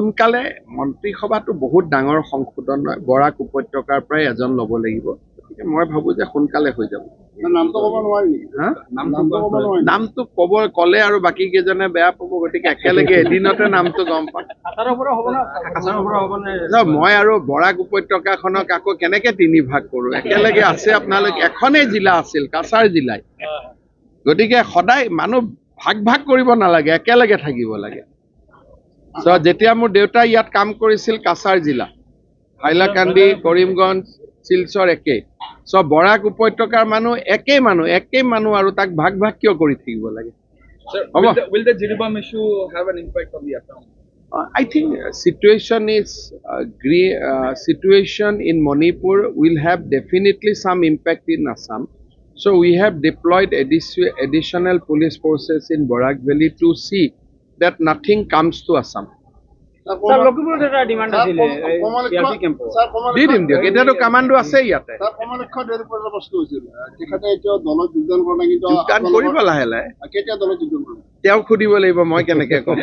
সোনকালে মন্ত্ৰীসভাটো বহুত ডাঙৰ সংশোধন হয় বৰাক উপত্যকাৰ পৰাই এজন ল'ব লাগিব গতিকে মই ভাবো যে সোনকালে হৈ যাব নামটো ক'লে আৰু বাকী কেইজনে বেয়া পাব গতিকে একেলগে এদিনতে নামটো গম পাম মই আৰু বৰাক উপত্যকাখনক আকৌ কেনেকে 3 ভাগ কৰো একেলগে আছে আপোনালোকে এখনেই জিলা আছিল কাছাৰ জিলাই গতিকে সদায় মানুহ ভাগ কৰিব নালাগে একেলগে থাকিব লাগে যেতিয়া মোৰ দেউতা ইয়াত কাম কৰিছিল কাছাৰ জিলা হাইলাকান্দি কৰিমগঞ্জ শিলচৰ একেই বৰাক উপত্যকাৰ মানুহ একেই মানুহ আৰু তাক ভাগ কিয় কৰি থাকিব লাগে Will the Jiribam issue have an impact on the Assam? I think situation in Manipur will have definitely some impact in Assam. So we have deployed additional police forces in Barak Valley to see that nothing comes to Assam. Sir, Lokipur data demand asile CRP camp. Di dim diok eta to commando ase yate. Sir, Kamalaksha দেৰি পৰা বস্তু হৈছিল তেখেতে এতিয়া দলত যোগদান কৰা নাই কিন্তু যোগদান কৰিব লাহে লাহে কেতিয়া দলত যোগদান কৰিব তেওঁ খুদিব লাগিব মই কেনেকে কম